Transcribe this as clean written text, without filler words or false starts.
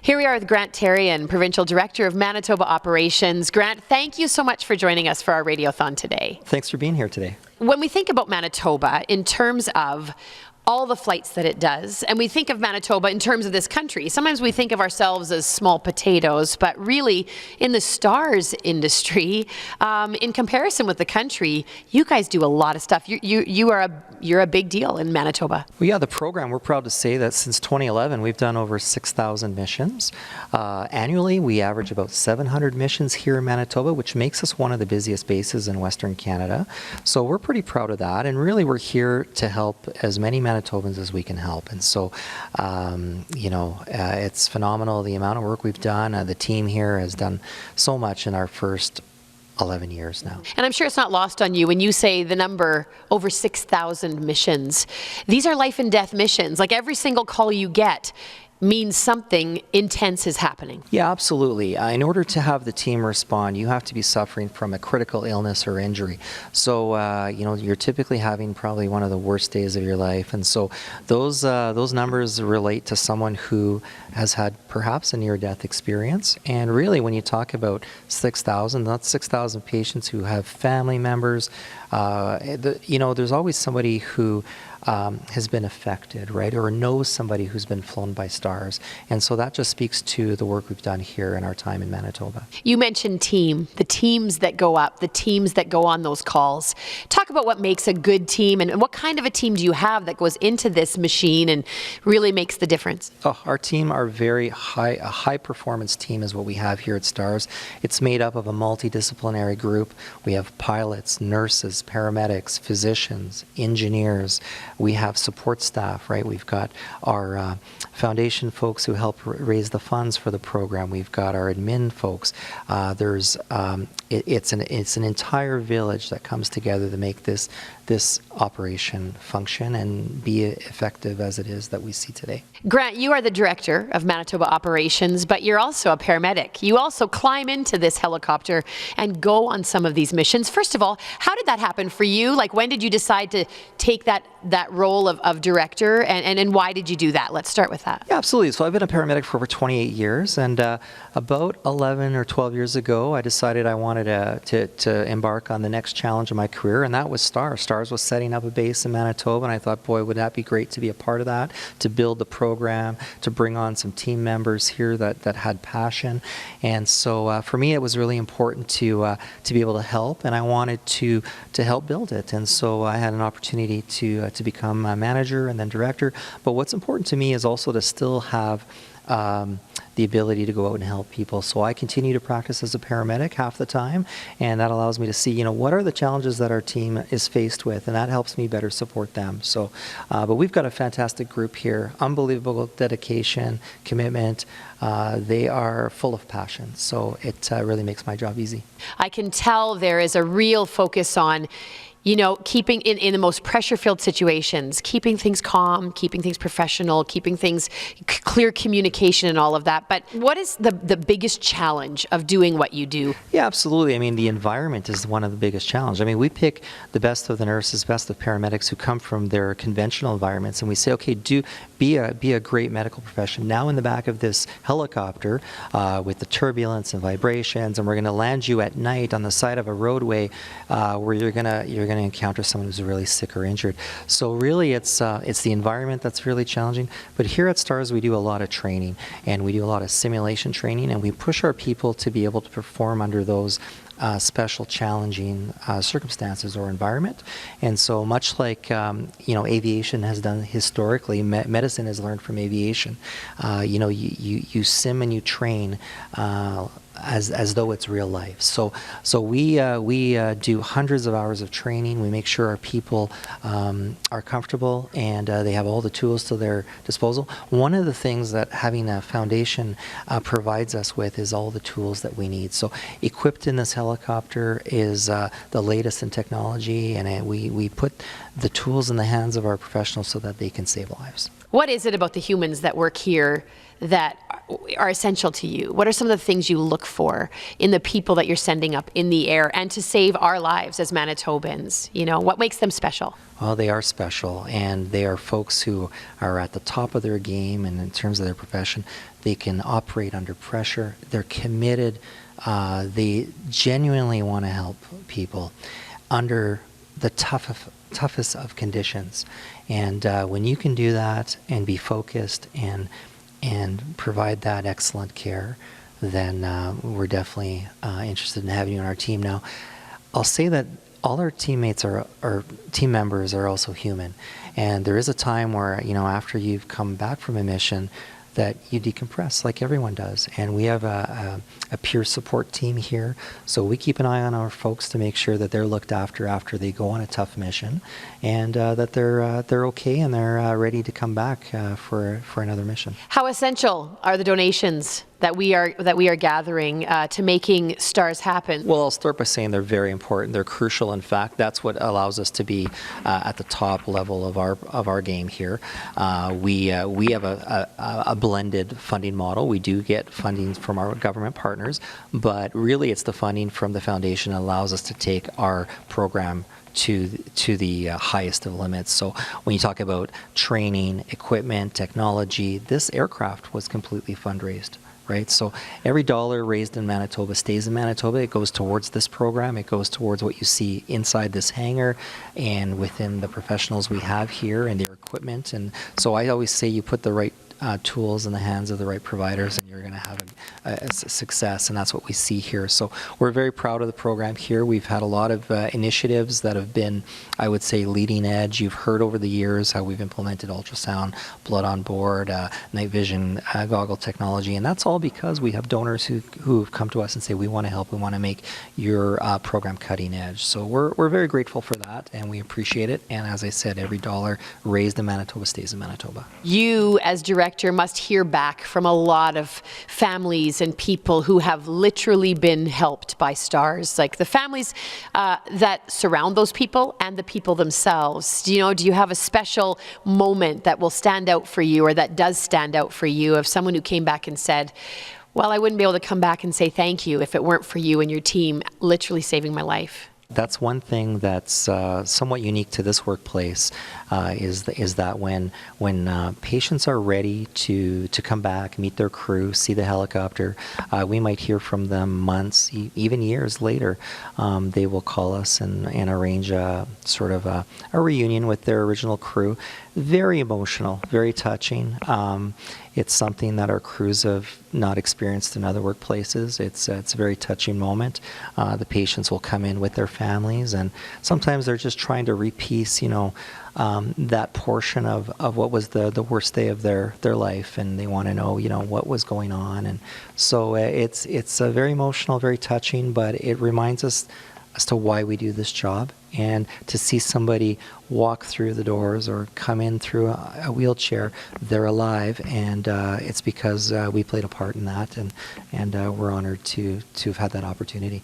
Here we are with Grant Therrien, Provincial Director of Manitoba Operations. Grant, thank you so much for joining us for our Radiothon today. Thanks for being here today. When we think about Manitoba in terms of all the flights that it does, and we think of Manitoba in terms of this country, sometimes we think of ourselves as small potatoes, but really in the stars industry, in comparison with the country, you guys do a lot of stuff. You're a big deal in Manitoba. Well, yeah, the program, we're proud to say that since 2011, we've done over 6,000 missions. Annually, we average about 700 missions here in Manitoba, which makes us one of the busiest bases in Western Canada. So we're pretty proud of that, and really we're here to help as many Manitobans as we can help. And so, it's phenomenal the amount of work we've done. The team here has done so much in our first 11 years now. And I'm sure it's not lost on you when you say the number over 6,000 missions. These are life and death missions. Like every single call you get means something intense is happening. Yeah, absolutely. In order to have the team respond, you have to be suffering from a critical illness or injury. So, you're typically having probably one of the worst days of your life. And so those numbers relate to someone who has had perhaps a near-death experience. And really, when you talk about 6,000, that's 6,000 patients who have family members. There's always somebody who has been affected, right, or knows somebody who's been flown by stars. And so that just speaks to the work we've done here in our time in Manitoba. You mentioned the teams that go up, the teams that go on those calls. Talk about what makes a good team and what kind of a team do you have that goes into this machine and really makes the difference? Oh, our team are a high performance team is what we have here at STARS. It's made up of a multidisciplinary group. We have pilots, nurses, paramedics, physicians, engineers. We have support staff, right? We've got our foundation folks who help raise the funds for the program. We've got our admin folks. It's an entire village that comes together to make this operation function and be effective as it is that we see today. Grant, you are the Director of Manitoba Operations, but you're also a paramedic. You also climb into this helicopter and go on some of these missions. First of all, how did that happen for you? Like, when did you decide to take that role of director, and why did you do that? Let's start with that. Yeah, absolutely. So I've been a paramedic for over 28 years, and about 11 or 12 years ago, I decided I wanted to embark on the next challenge of my career, and that was STARS. STARS was setting up a base in Manitoba, and I thought, boy, would that be great to be a part of that, to build the program, to bring on some team members here that had passion. And so for me, it was really important to be able to help, and I wanted to help build it. And so I had an opportunity to become a manager and then director. But what's important to me is also to still have the ability to go out and help people. So I continue to practice as a paramedic half the time, and that allows me to see, what are the challenges that our team is faced with, and that helps me better support them. So, but we've got a fantastic group here, unbelievable dedication, commitment. They are full of passion, so it really makes my job easy. I can tell there is a real focus on keeping in the most pressure-filled situations, keeping things calm, keeping things professional, keeping things clear communication and all of that. But what is the biggest challenge of doing what you do? Yeah, absolutely. I mean, the environment is one of the biggest challenges. I mean, we pick the best of the nurses, best of paramedics who come from their conventional environments, and we say, okay, be a great medical profession. Now in the back of this helicopter with the turbulence and vibrations, and we're going to land you at night on the side of a roadway where you're going to encounter someone who's really sick or injured. So really it's the environment that's really challenging. But here at STARS we do a lot of training, and we do a lot of simulation training, and we push our people to be able to perform under those special challenging circumstances or environment. And so much like aviation has done historically, medicine has learned from aviation. You sim and you train as though it's real life. So we do hundreds of hours of training. We make sure our people are comfortable and they have all the tools to their disposal. One of the things that having a foundation provides us with is all the tools that we need. So equipped in this helicopter is the latest in technology, and we put the tools in the hands of our professionals so that they can save lives. What is it about the humans that work here that are essential to you? What are some of the things you look for in the people that you're sending up in the air and to save our lives as Manitobans? You know, what makes them special? Well, they are special, and they are folks who are at the top of their game, and in terms of their profession, they can operate under pressure. They're committed. They genuinely want to help people under the toughest of conditions. And when you can do that and be focused and provide that excellent care, then we're definitely interested in having you on our team. Now, I'll say that all our teammates or team members are also human, and there is a time where, you know, after you've come back from a mission, that you decompress like everyone does. And we have a peer support team here, so we keep an eye on our folks to make sure that they're looked after they go on a tough mission, and that they're okay and they're ready to come back for another mission. How essential are the donations that we are gathering to making STARS happen? Well, I'll start by saying they're very important. They're crucial. In fact, that's what allows us to be at the top level of our game here. We have a blended funding model. We do get funding from our government partners, but really it's the funding from the foundation that allows us to take our program to the highest of limits. So when you talk about training, equipment, technology, this aircraft was completely fundraised. Right? So every dollar raised in Manitoba stays in Manitoba. It goes towards this program. It goes towards what you see inside this hangar and within the professionals we have here and their equipment. And so I always say you put the right tools in the hands of the right providers and you're going to have a success, and that's what we see here. So we're very proud of the program here. We've had a lot of initiatives that have been, I would say, leading edge. You've heard over the years how we've implemented ultrasound, blood on board, night vision goggle technology, and that's all because we have donors who've come to us and say, we want to help, we want to make your program cutting edge. So we're very grateful for that, and we appreciate it. And as I said, every dollar raised in Manitoba stays in Manitoba. You, as director, must hear back from a lot of families and people who have literally been helped by STARS, like the families that surround those people and the people themselves. Do you have a special moment that will stand out for you, or that does stand out for you, of someone who came back and said, well, I wouldn't be able to come back and say thank you if it weren't for you and your team literally saving my life? That's one thing that's somewhat unique to this workplace, is that when patients are ready to come back, meet their crew, see the helicopter, we might hear from them months, even years later. They will call us and arrange a sort of a reunion with their original crew. Very emotional, very touching. It's something that our crews have not experienced in other workplaces. It's a very touching moment. The patients will come in with their families, and sometimes they're just trying to repiece, that portion of what was the worst day of their life, and they want to know, what was going on. And so it's very emotional, very touching, but it reminds us as to why we do this job. And to see somebody walk through the doors or come in through a wheelchair, they're alive, and it's because we played a part in that, and we're honored to have had that opportunity.